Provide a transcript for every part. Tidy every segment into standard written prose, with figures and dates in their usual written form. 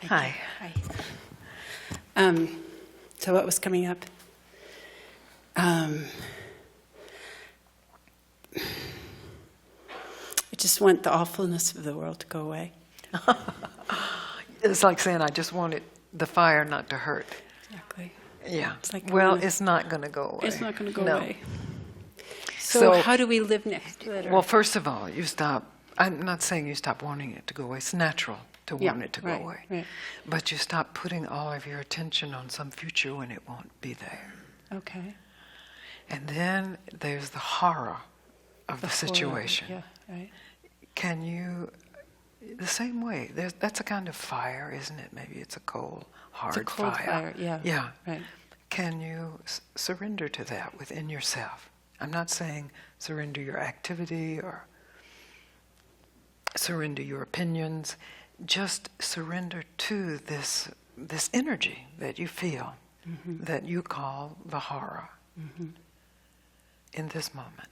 Hi. Hi. So what was coming up? I just want the awfulness of the world to go away. It's like saying, I just want the fire not to hurt. Exactly. Yeah. It's like it's not going to go away. It's not going to go No. away. So how do we live next to it? Well, first of all, you stop. I'm not saying you stop wanting it to go away. It's natural to want it to go away. Right. But you stop putting all of your attention on some future when it won't be there. Okay. And then there's the horror of the horror, situation. Yeah, right. Can you, the same way, that's a kind of fire, isn't it? Maybe it's a cold, hard It's a cold fire, yeah. Yeah. Right. Can you surrender to that within yourself? I'm not saying surrender your activity or surrender your opinions. Just surrender to this energy that you feel, that you call the horror in this moment.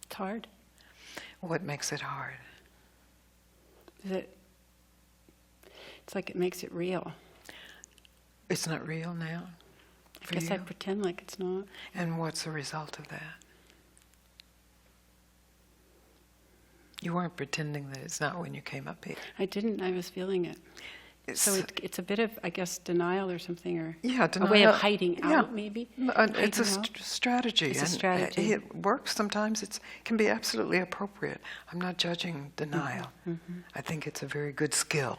It's hard. What makes it hard? It's like it makes it real. It's not real now for I guess you? I pretend like it's not. And what's the result of that? You weren't pretending that it's not when you came up here. I didn't. I was feeling it. So it's a bit of, I guess, denial or something, or denial, a way of hiding out, maybe. It's a Hiding out. strategy. It's a and strategy. It works sometimes. It can be absolutely appropriate. I'm not judging denial. I think it's a very good skill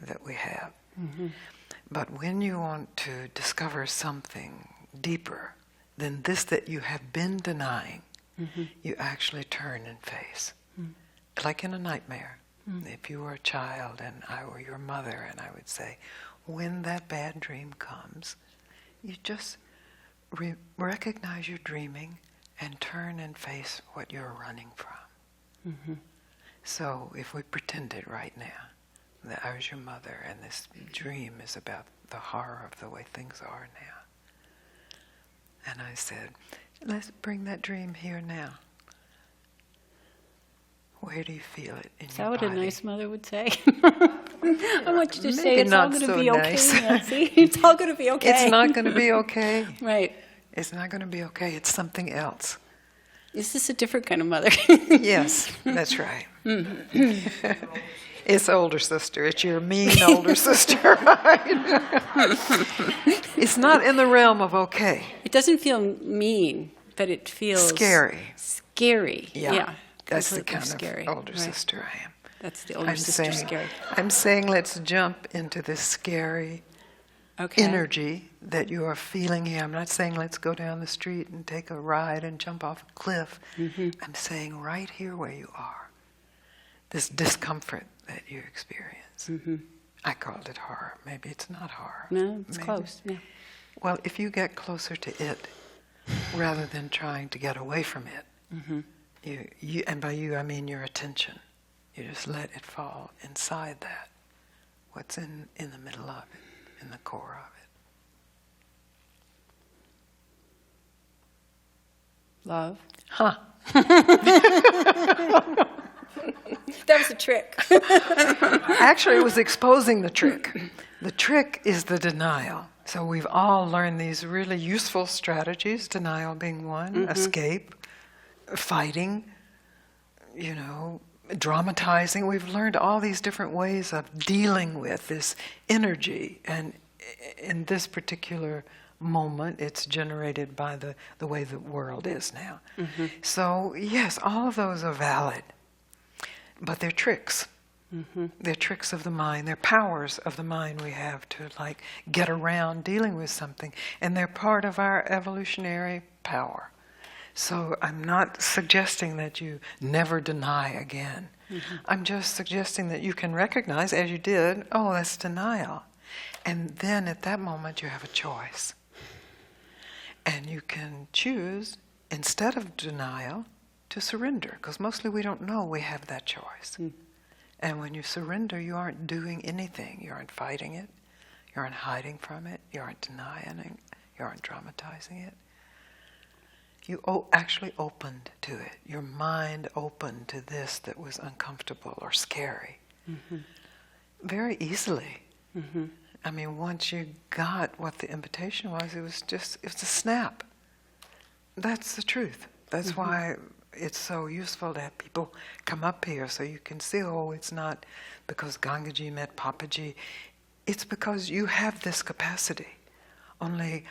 that we have. But when you want to discover something deeper than this that you have been denying, you actually turn and face. Like in a nightmare. If you were a child and I were your mother, and I would say, when that bad dream comes, you just recognize you're dreaming and turn and face what you're running from. So if we pretended right now that I was your mother and this dream is about the horror of the way things are now, and I said, let's bring that dream here now. Where do you feel it in your body? Is that what a nice mother would say? I want you to say it's all going to be okay, Nancy. It's all going to be okay. It's not going to be okay. Right. It's not going to be okay. It's something else. Is this a different kind of mother? Yes, that's right. It's older sister. It's your mean older sister. Right? It's not in the realm of okay. It doesn't feel mean, but it feels scary. Scary. Yeah. That's the kind scary. of older sister I am. That's the older sister scary. I'm saying let's jump into this scary energy that you are feeling here. I'm not saying let's go down the street and take a ride and jump off a cliff. I'm saying right here where you are, this discomfort that you experience. I called it horror. Maybe it's not horror. No, it's close. Yeah. Well, if you get closer to it rather than trying to get away from it, you, and by you I mean your attention. You just let it fall inside that. What's in the middle of it, in the core of it. Love. Huh. That was a trick. Actually, it was exposing the trick. The trick is the denial. So we've all learned these really useful strategies, denial being one, escape, fighting, dramatizing. We've learned all these different ways of dealing with this energy. And in this particular moment, it's generated by the way the world is now. So, yes, all of those are valid. But they're tricks. They're tricks of the mind. They're powers of the mind we have to, get around dealing with something. And they're part of our evolutionary power. So I'm not suggesting that you never deny again. I'm just suggesting that you can recognize, as you did, oh, that's denial. And then at that moment you have a choice. And you can choose, instead of denial, to surrender. Because mostly we don't know we have that choice. And when you surrender, you aren't doing anything. You aren't fighting it. You aren't hiding from it. You aren't denying it. You aren't dramatizing it. You actually opened to it. Your mind opened to this that was uncomfortable or scary. very easily. I mean, once you got what the invitation was, it was a snap. That's the truth. That's why it's so useful to have people come up here so you can see, oh, it's not because Gangaji met Papaji. It's because you have this capacity. Only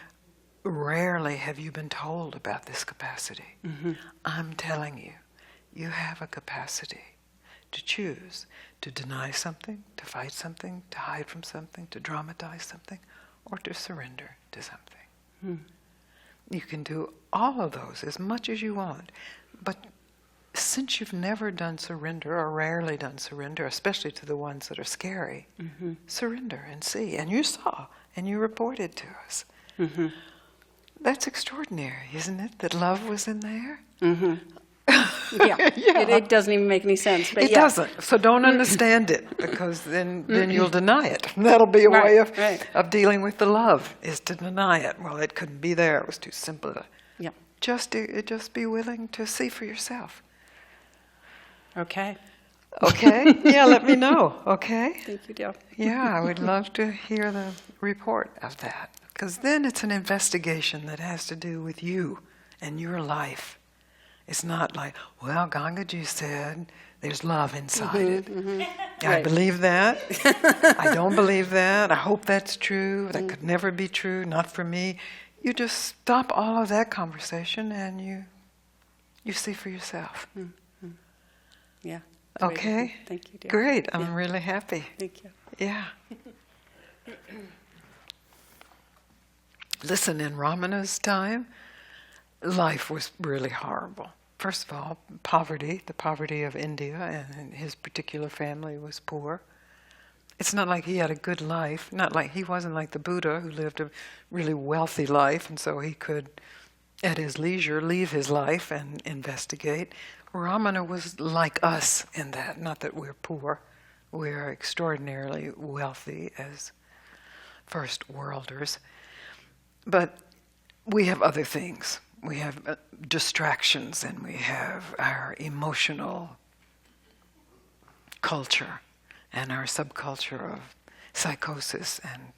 rarely have you been told about this capacity. I'm telling you, you have a capacity to choose, to deny something, to fight something, to hide from something, to dramatize something, or to surrender to something. You can do all of those as much as you want. But since you've never done surrender, or rarely done surrender, especially to the ones that are scary, surrender and see. And you saw, and you reported to us. That's extraordinary, isn't it? That love was in there? Yeah. It doesn't even make any sense. But it doesn't. So don't understand it, because then you'll deny it. That'll be a way of dealing with the love, is to deny it. Well, it couldn't be there. It was too simple. Just be willing to see for yourself. Okay. Okay? Yeah, let me know. Okay? Thank you, dear. Yeah, I would love to hear the report of that. Because then it's an investigation that has to do with you and your life. It's not like, well, Gangaji said there's love inside it. I believe that. I don't believe that. I hope that's true. That could never be true, not for me. You just stop all of that conversation and you see for yourself. Yeah. Okay? Thank you, dear. Great. I'm really happy. Thank you. Yeah. Listen, in Ramana's time, life was really horrible. First of all, poverty, the poverty of India, and his particular family was poor. It's not like he had a good life, not like he wasn't like the Buddha who lived a really wealthy life, and so he could, at his leisure, leave his life and investigate. Ramana was like us in that, not that we're poor. We're extraordinarily wealthy as first worlders. But we have other things. We have distractions, and we have our emotional culture and our subculture of psychosis. And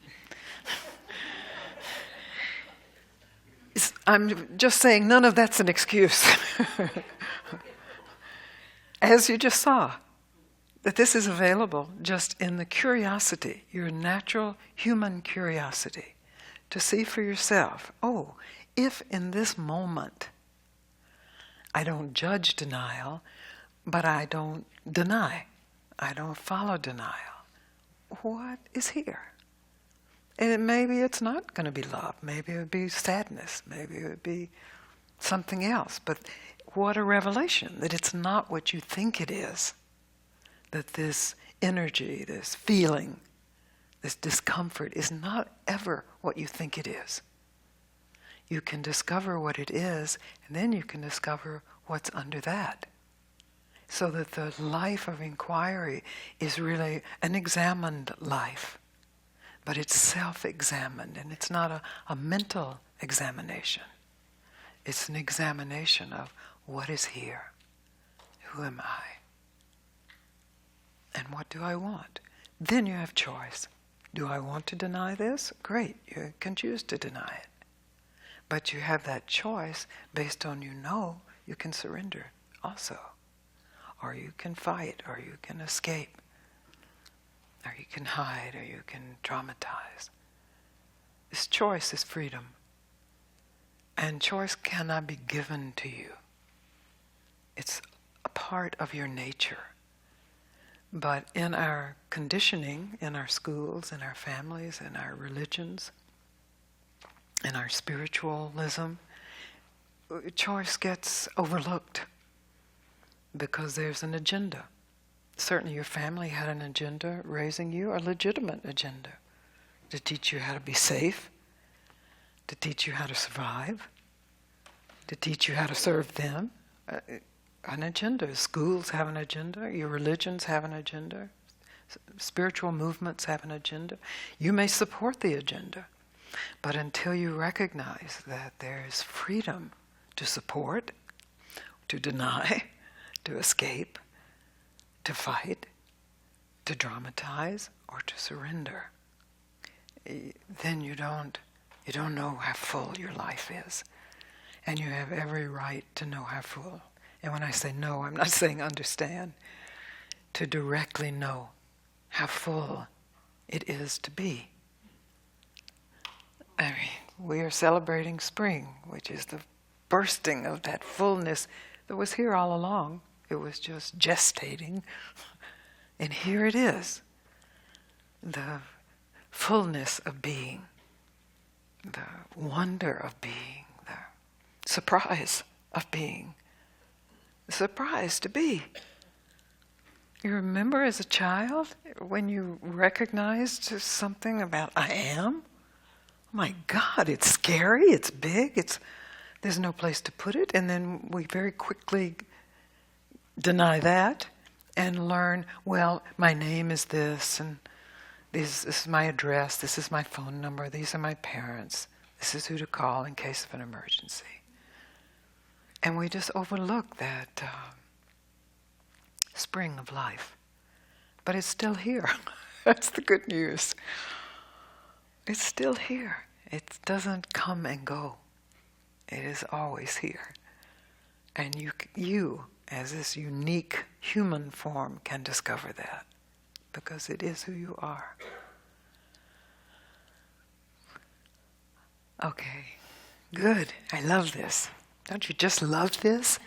I'm just saying none of that's an excuse. As you just saw, that this is available just in the curiosity, your natural human curiosity, to see for yourself, oh, if in this moment I don't judge denial, but I don't deny, I don't follow denial, what is here? And maybe it's not going to be love, maybe it would be sadness, maybe it would be something else, but what a revelation that it's not what you think it is, that this energy, this feeling, this discomfort is not ever what you think it is. You can discover what it is, and then you can discover what's under that. So that the life of inquiry is really an examined life, but it's self-examined, and it's not a mental examination. It's an examination of what is here, who am I, and what do I want? Then you have choice. Do I want to deny this? Great, you can choose to deny it. But you have that choice based on you can surrender also. Or you can fight, or you can escape, or you can hide, or you can dramatize. This choice is freedom. And choice cannot be given to you. It's a part of your nature. But in our conditioning, in our schools, in our families, in our religions, in our spiritualism, choice gets overlooked because there's an agenda. Certainly your family had an agenda raising you, a legitimate agenda, to teach you how to be safe, to teach you how to survive, to teach you how to serve them. An agenda. Schools have an agenda. Your religions have an agenda. Spiritual movements have an agenda. You may support the agenda, but until you recognize that there is freedom to support, to deny, to escape, to fight, to dramatize or to surrender, then you don't know how full your life is. And you have every right to know how full. And when I say know, I'm not saying understand. To directly know how full it is to be. I mean, we are celebrating spring, which is the bursting of that fullness that was here all along. It was just gestating. And here it is. The fullness of being. The wonder of being. The surprise of being. The surprise to be. You remember as a child when you recognized something about I am? Oh my God, it's scary, it's big, there's no place to put it, and then we very quickly deny that and learn, well, my name is this, and this is my address, this is my phone number, these are my parents, this is who to call in case of an emergency. And we just overlook that spring of life. But it's still here. That's the good news. It's still here. It doesn't come and go. It is always here. And you, as this unique human form, can discover that. Because it is who you are. Okay. Good. I love this. Don't you just love this?